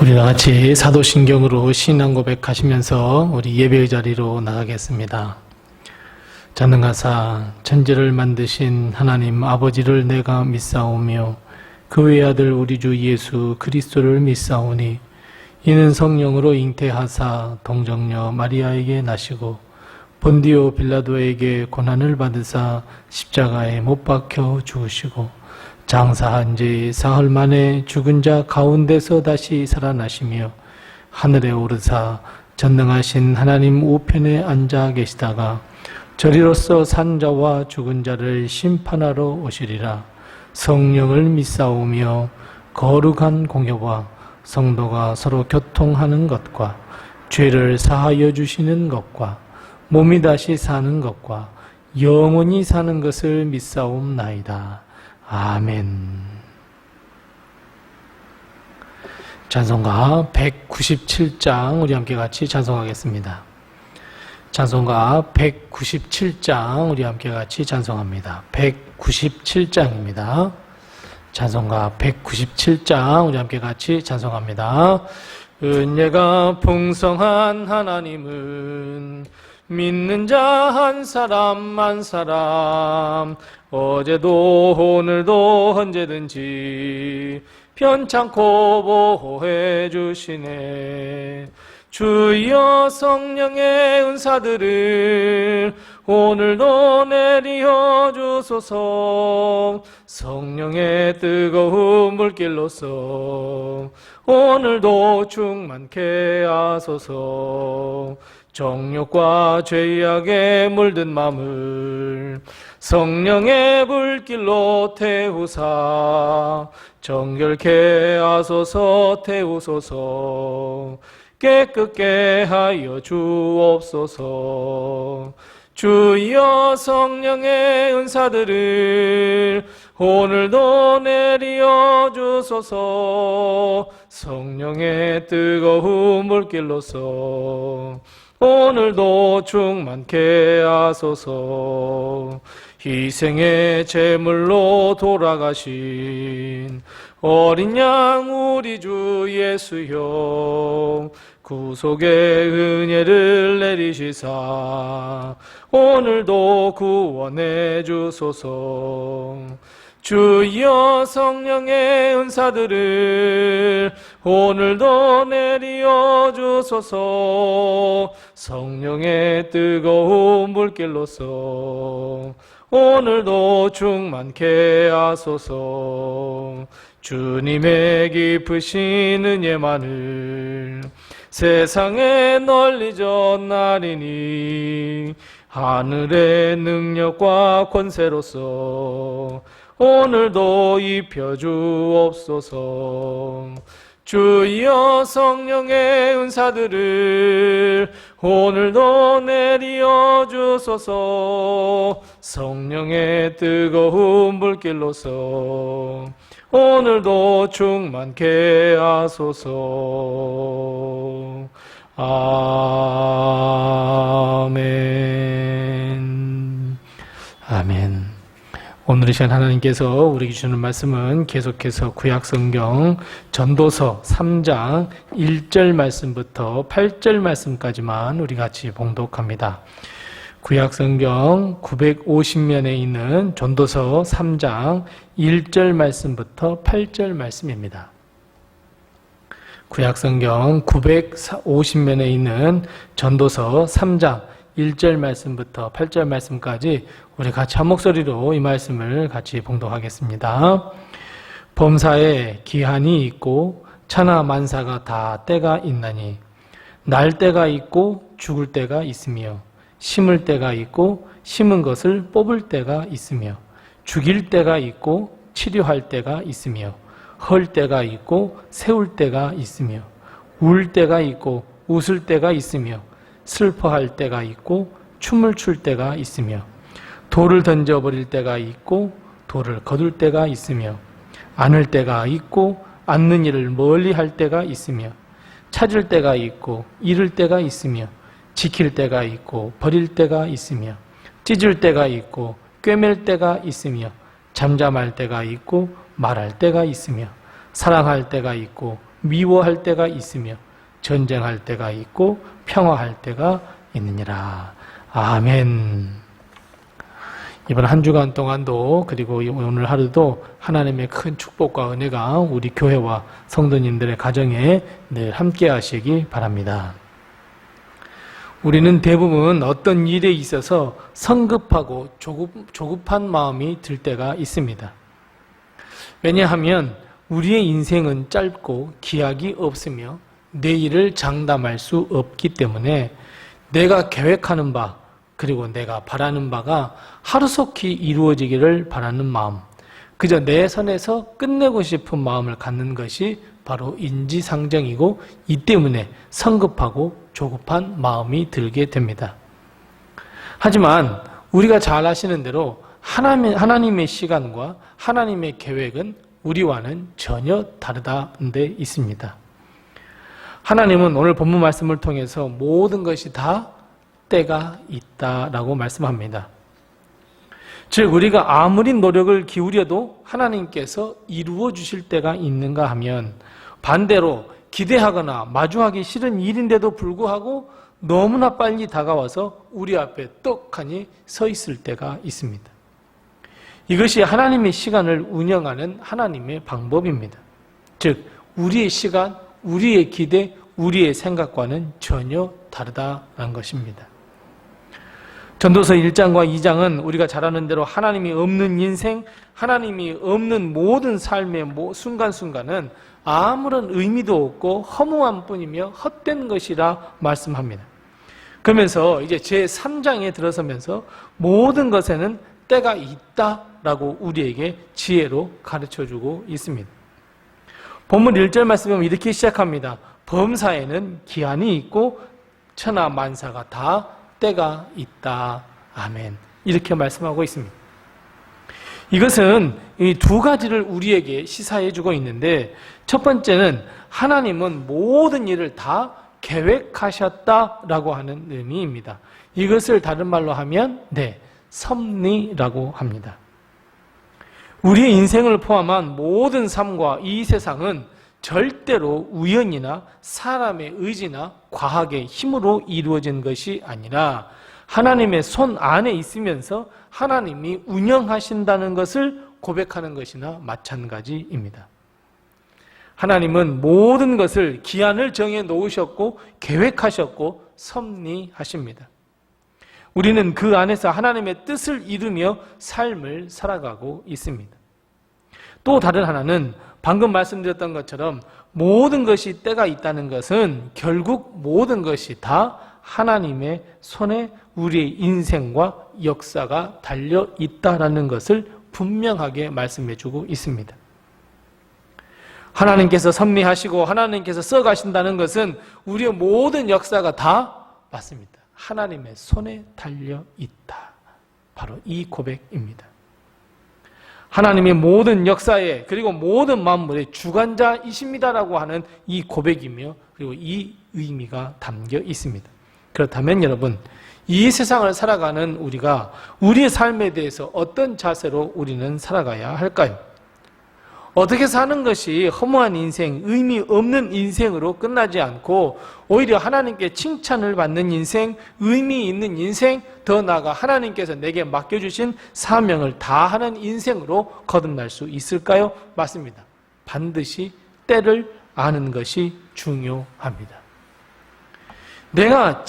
우리 다 같이 사도신경으로 신앙 고백하시면서 우리 예배의 자리로 나가겠습니다. 전능하사 천지를 만드신 하나님 아버지를 내가 믿사오며 그 외아들 우리 주 예수 그리스도를 믿사오니 이는 성령으로 잉태하사 동정녀 마리아에게 나시고 본디오 빌라도에게 고난을 받으사 십자가에 못 박혀 죽으시고 장사한 지 사흘 만에 죽은 자 가운데서 다시 살아나시며 하늘에 오르사 전능하신 하나님 우편에 앉아 계시다가 저리로서 산 자와 죽은 자를 심판하러 오시리라. 성령을 믿사오며 거룩한 공교와 성도가 서로 교통하는 것과 죄를 사하여 주시는 것과 몸이 다시 사는 것과 영원히 사는 것을 믿사옵나이다. 아멘. 찬송가 197장 우리 함께 같이 찬송하겠습니다. 찬송가 197장 우리 함께 같이 찬송합니다. 197장입니다. 찬송가 197장 우리 함께 같이 찬송합니다. 은혜가 풍성한 하나님은 믿는 자 한 사람 한 사람 어제도 오늘도 언제든지 편찮고 보호해 주시네. 주여 성령의 은사들을 오늘도 내리어 주소서. 성령의 뜨거운 물길로서 오늘도 충만케 하소서. 정욕과 죄악에 물든 마음을 성령의 불길로 태우사 정결케 하소서. 태우소서. 깨끗게 하여 주옵소서. 주여 성령의 은사들을 오늘도 내리어 주소서. 성령의 뜨거운 물길로서 오늘도 충만케 하소서. 희생의 제물로 돌아가신 어린 양 우리 주 예수여 구속의 은혜를 내리시사 오늘도 구원해 주소서. 주여 성령의 은사들을 오늘도 내리어 주소서. 성령의 뜨거운 물길로서 오늘도 충만케 하소서. 주님의 깊으신 은혜만을 세상에 널리 전하리니 하늘의 능력과 권세로서 오늘도 입혀 주옵소서. 주여 성령의 은사들을 오늘도 내리어 주소서. 성령의 뜨거운 불길로서 오늘도 충만케 하소서. 아멘. 아멘. 오늘 이 시간 하나님께서 우리에게 주시는 말씀은 계속해서 구약성경 전도서 3장 1절 말씀부터 8절 말씀까지만 우리 같이 봉독합니다. 구약성경 950면에 있는 전도서 3장 1절 말씀부터 8절 말씀입니다. 구약성경 950면에 있는 전도서 3장 1절 말씀부터 8절 말씀까지 우리 같이 한 목소리로 이 말씀을 같이 봉독하겠습니다. 범사에 기한이 있고 천하 만사가 다 때가 있나니 날 때가 있고 죽을 때가 있으며 심을 때가 있고 심은 것을 뽑을 때가 있으며 죽일 때가 있고 치료할 때가 있으며 헐 때가 있고 세울 때가 있으며 울 때가 있고 웃을 때가 있으며 슬퍼할 때가 있고 춤을 출 때가 있으며 돌을 던져버릴 때가 있고 돌을 거둘 때가 있으며 안을 때가 있고 앉는 일을 멀리 할 때가 있으며 찾을 때가 있고 잃을 때가 있으며 지킬 때가 있고 버릴 때가 있으며 찢을 때가 있고 꿰맬 때가 있으며 잠잠할 때가 있고 말할 때가 있으며 사랑할 때가 있고 미워할 때가 있으며 전쟁할 때가 있고 평화할 때가 있느니라. 아멘. 이번 한 주간 동안도 그리고 오늘 하루도 하나님의 큰 축복과 은혜가 우리 교회와 성도님들의 가정에 늘 함께 하시기 바랍니다. 우리는 대부분 어떤 일에 있어서 성급하고 조급한 마음이 들 때가 있습니다. 왜냐하면 우리의 인생은 짧고 기약이 없으며 내일을 장담할 수 없기 때문에 내가 계획하는 바 그리고 내가 바라는 바가 하루속히 이루어지기를 바라는 마음, 그저 내 선에서 끝내고 싶은 마음을 갖는 것이 바로 인지상정이고 이 때문에 성급하고 조급한 마음이 들게 됩니다. 하지만 우리가 잘 아시는 대로 하나님의 시간과 하나님의 계획은 우리와는 전혀 다르다는 데 있습니다. 하나님은 오늘 본문 말씀을 통해서 모든 것이 다 때가 있다라고 말씀합니다. 즉 우리가 아무리 노력을 기울여도 하나님께서 이루어 주실 때가 있는가 하면 반대로 기대하거나 마주하기 싫은 일인데도 불구하고 너무나 빨리 다가와서 우리 앞에 떡하니 서 있을 때가 있습니다. 이것이 하나님의 시간을 운영하는 하나님의 방법입니다. 즉 우리의 시간, 우리의 기대, 우리의 생각과는 전혀 다르다는 것입니다. 전도서 1장과 2장은 우리가 잘 아는 대로 하나님이 없는 인생, 하나님이 없는 모든 삶의 순간순간은 아무런 의미도 없고 허무한 뿐이며 헛된 것이라 말씀합니다. 그러면서 이제 제3장에 들어서면서 모든 것에는 때가 있다라고 우리에게 지혜로 가르쳐주고 있습니다. 본문 1절 말씀은 이렇게 시작합니다. 범사에는 기한이 있고 천하 만사가 다 때가 있다. 아멘. 이렇게 말씀하고 있습니다. 이것은 이 두 가지를 우리에게 시사해 주고 있는데 첫 번째는 하나님은 모든 일을 다 계획하셨다라고 하는 의미입니다. 이것을 다른 말로 하면 섭리라고 합니다. 우리의 인생을 포함한 모든 삶과 이 세상은 절대로 우연이나 사람의 의지나 과학의 힘으로 이루어진 것이 아니라 하나님의 손 안에 있으면서 하나님이 운영하신다는 것을 고백하는 것이나 마찬가지입니다. 하나님은 모든 것을 기한을 정해 놓으셨고 계획하셨고 섭리하십니다. 우리는 그 안에서 하나님의 뜻을 이루며 삶을 살아가고 있습니다. 또 다른 하나는 방금 말씀드렸던 것처럼 모든 것이 때가 있다는 것은 결국 모든 것이 다 하나님의 손에 우리의 인생과 역사가 달려 있다는 것을 분명하게 말씀해 주고 있습니다. 하나님께서 섭리하시고 하나님께서 써가신다는 것은 우리의 모든 역사가 다 맞습니다. 하나님의 손에 달려 있다. 바로 이 고백입니다. 하나님의 모든 역사에 그리고 모든 만물의 주관자이십니다라고 하는 이 고백이며 그리고 이 의미가 담겨 있습니다. 그렇다면 여러분, 이 세상을 살아가는 우리가 우리의 삶에 대해서 어떤 자세로 우리는 살아가야 할까요? 어떻게 사는 것이 허무한 인생, 의미 없는 인생으로 끝나지 않고 오히려 하나님께 칭찬을 받는 인생, 의미 있는 인생, 더 나아가 하나님께서 내게 맡겨주신 사명을 다하는 인생으로 거듭날 수 있을까요? 맞습니다. 반드시 때를 아는 것이 중요합니다. 내가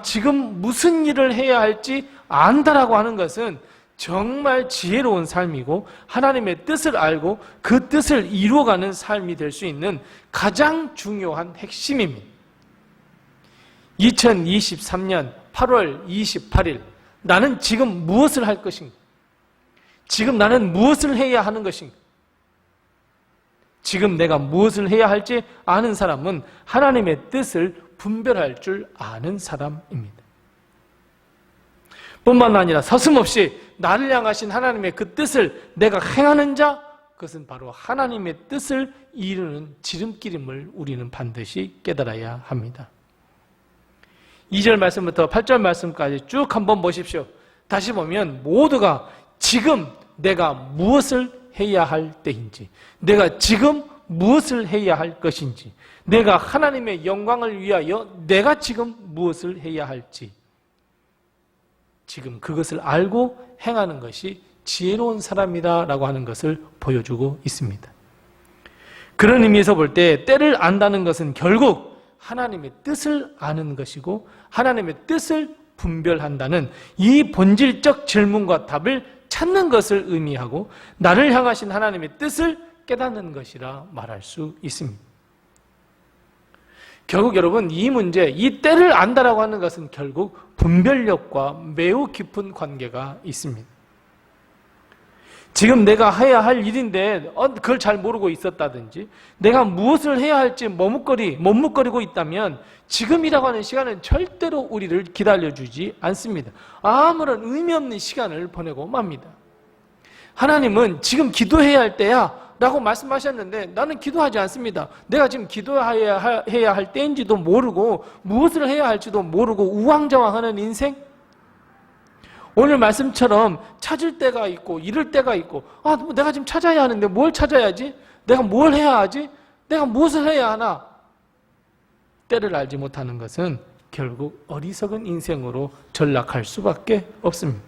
지금 무슨 일을 해야 할지 안다라고 하는 것은 정말 지혜로운 삶이고 하나님의 뜻을 알고 그 뜻을 이루어가는 삶이 될 수 있는 가장 중요한 핵심입니다. 2023년 8월 28일 나는 지금 무엇을 할 것인가? 지금 나는 무엇을 해야 하는 것인가? 지금 내가 무엇을 해야 할지 아는 사람은 하나님의 뜻을 분별할 줄 아는 사람입니다. 뿐만 아니라 서슴없이 나를 향하신 하나님의 그 뜻을 내가 행하는 자, 그것은 바로 하나님의 뜻을 이루는 지름길임을 우리는 반드시 깨달아야 합니다. 2절 말씀부터 8절 말씀까지 쭉 한번 보십시오. 다시 보면 모두가 지금 내가 무엇을 해야 할 때인지, 내가 지금 무엇을 해야 할 것인지, 내가 하나님의 영광을 위하여 내가 지금 무엇을 해야 할지, 지금 그것을 알고 행하는 것이 지혜로운 사람이다라고 하는 것을 보여주고 있습니다. 그런 의미에서 볼 때 때를 안다는 것은 결국 하나님의 뜻을 아는 것이고 하나님의 뜻을 분별한다는 이 본질적 질문과 답을 찾는 것을 의미하고 나를 향하신 하나님의 뜻을 깨닫는 것이라 말할 수 있습니다. 결국 여러분, 이 문제, 이 때를 안다라고 하는 것은 결국 분별력과 매우 깊은 관계가 있습니다. 지금 내가 해야 할 일인데 그걸 잘 모르고 있었다든지 내가 무엇을 해야 할지 머뭇거리고 있다면 지금이라고 하는 시간은 절대로 우리를 기다려주지 않습니다. 아무런 의미 없는 시간을 보내고 맙니다. 하나님은 지금 기도해야 할 때야 라고 말씀하셨는데 나는 기도하지 않습니다. 내가 지금 기도해야 할 때인지도 모르고 무엇을 해야 할지도 모르고 우왕좌왕하는 인생? 오늘 말씀처럼 찾을 때가 있고 잃을 때가 있고 내가 지금 찾아야 하는데 뭘 찾아야지? 내가 뭘 해야 하지? 내가 무엇을 해야 하나? 때를 알지 못하는 것은 결국 어리석은 인생으로 전락할 수밖에 없습니다.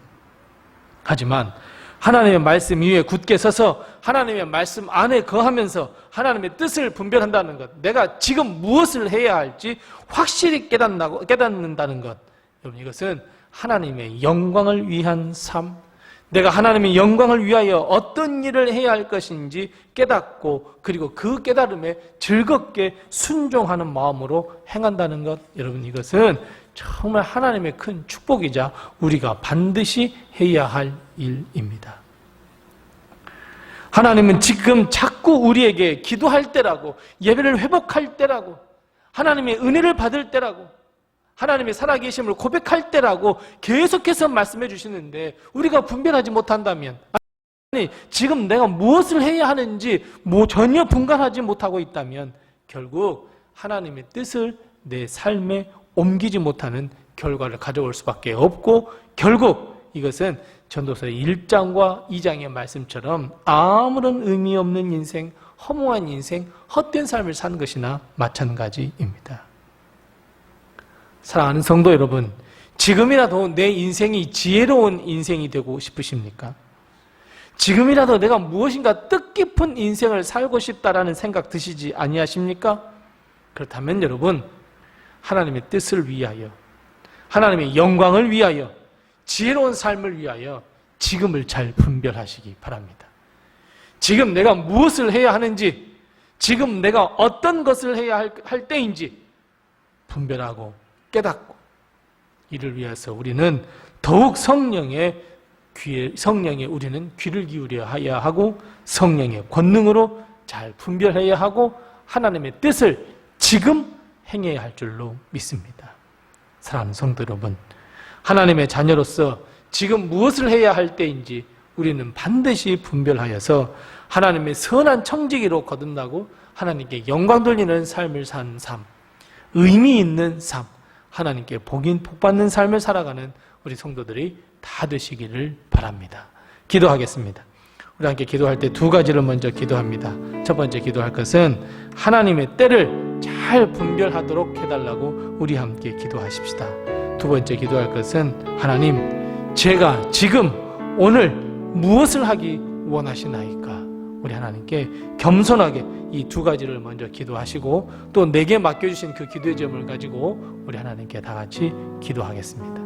하지만 하나님의 말씀 위에 굳게 서서 하나님의 말씀 안에 거하면서 하나님의 뜻을 분별한다는 것, 내가 지금 무엇을 해야 할지 확실히 깨닫는다는 것, 여러분 이것은 하나님의 영광을 위한 삶, 내가 하나님의 영광을 위하여 어떤 일을 해야 할 것인지 깨닫고 그리고 그 깨달음에 즐겁게 순종하는 마음으로 행한다는 것, 여러분 이것은 정말 하나님의 큰 축복이자 우리가 반드시 해야 할 일입니다. 하나님은 지금 자꾸 우리에게 기도할 때라고, 예배를 회복할 때라고, 하나님의 은혜를 받을 때라고, 하나님의 살아계심을 고백할 때라고 계속해서 말씀해 주시는데 우리가 분별하지 못한다면, 아니 지금 내가 무엇을 해야 하는지 전혀 분간하지 못하고 있다면 결국 하나님의 뜻을 내 삶에 옮기지 못하는 결과를 가져올 수밖에 없고, 결국 이것은 전도서 1장과 2장의 말씀처럼 아무런 의미 없는 인생, 허무한 인생, 헛된 삶을 사는 것이나 마찬가지입니다. 사랑하는 성도 여러분, 지금이라도 내 인생이 지혜로운 인생이 되고 싶으십니까? 지금이라도 내가 무엇인가 뜻깊은 인생을 살고 싶다라는 생각 드시지 아니하십니까? 그렇다면 여러분, 하나님의 뜻을 위하여, 하나님의 영광을 위하여, 지혜로운 삶을 위하여 지금을 잘 분별하시기 바랍니다. 지금 내가 무엇을 해야 하는지, 지금 내가 어떤 것을 해야 할 때인지 분별하고 깨닫고, 이를 위해서 우리는 더욱 성령에 우리는 귀를 기울여야 하고 성령의 권능으로 잘 분별해야 하고 하나님의 뜻을 지금 행해야 할 줄로 믿습니다. 사랑하는 성도 여러분, 하나님의 자녀로서 지금 무엇을 해야 할 때인지 우리는 반드시 분별하여서 하나님의 선한 청지기로 거듭나고 하나님께 영광 돌리는 삶을 사는 삶, 의미 있는 삶, 하나님께 복받는 삶을 살아가는 우리 성도들이 다 되시기를 바랍니다. 기도하겠습니다. 우리 함께 기도할 때 두 가지를 먼저 기도합니다. 첫 번째 기도할 것은 하나님의 때를 잘 분별하도록 해달라고 우리 함께 기도하십시다. 두 번째 기도할 것은 하나님, 제가 지금 오늘 무엇을 하기 원하시나이까? 우리 하나님께 겸손하게 이 두 가지를 먼저 기도하시고 또 내게 맡겨주신 그 기도의 점을 가지고 우리 하나님께 다 같이 기도하겠습니다.